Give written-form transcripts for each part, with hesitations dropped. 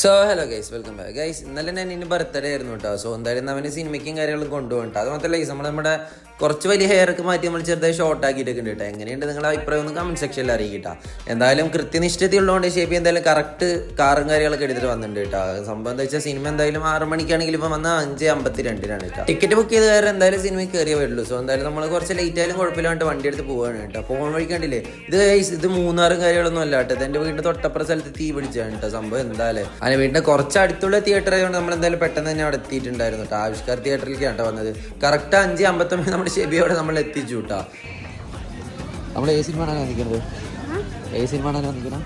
So hello guys, welcome back guys. ഇന്നലെ ഞാൻ ഇനി ബർത്ത്ഡേ ആയിരുന്നു കേട്ടോ. സോ എന്തായാലും അവന് സിനിമയ്ക്കും കാര്യങ്ങളും കൊണ്ടുപോകണ്ട. അത് മാത്രമല്ല ഗൈസ്, നമ്മുടെ കുറച്ച് വലിയ ഹെയർ ഒക്കെ മാറ്റി നമ്മൾ ചെറുതായി ഷോർട്ട് ആക്കിയിട്ടൊക്കെ ഉണ്ട് കേട്ടോ. എങ്ങനെയുണ്ട് നിങ്ങളുടെ അഭിപ്രായം ഒന്ന് കമന്റ് സെക്ഷനിൽ അറിയിക്കട്ടോ. എന്തായാലും കൃത്യനിഷ്ഠതയുള്ളതുകൊണ്ട് ഷേപ്പ് എന്തായാലും കറക്റ്റ് കാറും കാര്യങ്ങളൊക്കെ എടുത്തിട്ട് വന്നിട്ടുണ്ട് കേട്ടോ. സംഭവം എന്താ വെച്ചാൽ സിനിമ എന്തായാലും 6 മണിക്കാണെങ്കിൽ ഇപ്പം വന്നാൽ 5:52 കേട്ടോ. ടിക്കറ്റ് ബുക്ക് ചെയ്ത് കയറി എന്തായാലും സിനിമയ്ക്ക് കയറിയേ വരുള്ളൂ. സോ എന്തായാലും നമ്മൾ കുറച്ച് ലേറ്റ് ആയാലും കുഴപ്പമില്ലാണ്ട് വണ്ടി എടുത്ത് പോവാണ് കേട്ടോ. പോകാൻ വഴിക്കണ്ടില്ലേ ഇത് ഗൈസ്, ഇത് മൂന്നാറും കാര്യങ്ങളൊന്നും അല്ല കേട്ടോ. എൻ്റെ വീടിൻ്റെ തൊട്ടപ്പുറ സ്ഥലത്ത് തീ പിടിച്ചാണ് കേട്ടോ. സംഭവം എന്തായാലും അതിന് വീടിൻ്റെ കുറച്ച് അടുത്തുള്ള തിയേറ്റർ ആയതുകൊണ്ട് നമ്മൾ എന്തായാലും പെട്ടെന്ന് തന്നെ അവിടെ എത്തിയിട്ടുണ്ടായിരുന്നു കേട്ടോ. ആവിഷ്കാർ തിയേറ്ററിലേക്കാണ് കേട്ടോ വന്നത്. കറക്റ്റ് 5:59 നമ്മുടെ ഷെബിയോടെ നമ്മൾ എത്തിച്ചു കേട്ടോ. നമ്മൾ ഏ സിനിമ ആണോ കാണിക്കുന്നത്? ഏ സിനിമ ആണോ കാണിക്കണം?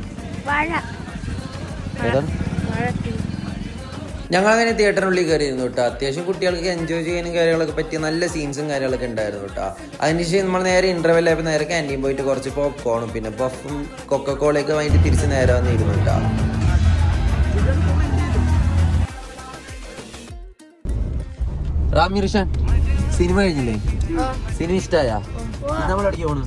ഞങ്ങളങ്ങനെ തിയേറ്ററിനുള്ളിൽ കയറിയിരുന്നു കേട്ടോ. അത്യാവശ്യം കുട്ടികൾക്ക് എൻജോയ് ചെയ്യാനും കാര്യങ്ങളൊക്കെ പറ്റിയ നല്ല സീൻസും കാര്യങ്ങളൊക്കെ ഉണ്ടായിരുന്നു കേട്ടോ. അതിനുശേഷം നമ്മൾ നേരെ ഇന്റർവെൽ ആയപ്പോൾ നേരെ ക്യാൻറ്റീൻ പോയിട്ട് കുറച്ച് പോപ്കോണും പിന്നെ പഫും കൊക്കക്കോളയൊക്കെ വാങ്ങിയിട്ട് തിരിച്ച് നേരെ വന്നിരുന്നു കേട്ടോ. റാമിർഷാൻ സിനിമ കഴിഞ്ഞില്ലേ? സിനിമ ഇഷ്ടമായ നമ്മളടിക്ക് പോണു.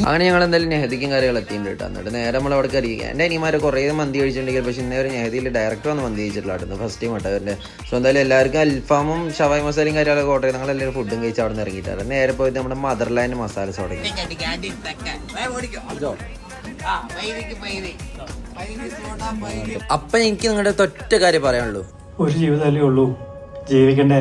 അങ്ങനെ ഞങ്ങൾ എന്തായാലും നെഹദിക്കും കാര്യങ്ങൾ എത്തിയിട്ടുണ്ട് കേട്ടോ. എന്നിട്ട് നേരെ നമ്മൾ അവിടെ കറിയിക്കുക. എൻ്റെ അനിമാരെ കുറേ മന്തി കഴിച്ചിട്ടുണ്ടെങ്കിൽ പക്ഷേ ഇന്നേ ഒരു നെഹദിയിൽ ഡയറക്റ്റ് വന്ന് മന്തി കഴിച്ചിട്ടുള്ളായിരുന്നു ഫസ്റ്റ് ടൈം കേട്ടോ അവരുടെ. സോ എന്തായാലും എല്ലാവർക്കും അൽഫാമും ഷവായ് മസാലയും കാര്യങ്ങളൊക്കെ ഓർഡർ ചെയ്ത് ഞങ്ങളെല്ലാവരും ഫുഡും കഴിച്ച് അവിടെ നിന്ന് ഇറങ്ങിയിട്ടാണ്. നേരെ പോയിട്ട് നമ്മുടെ മദർലാൻഡ് മസാല തുടങ്ങി. അപ്പം എനിക്ക് നിങ്ങളുടെ ഒറ്റ കാര്യം പറയാനുള്ളൂ, ഒരു ജീവിതമല്ലേ ഉള്ളൂ, ജീവിക്കണ്ടേ.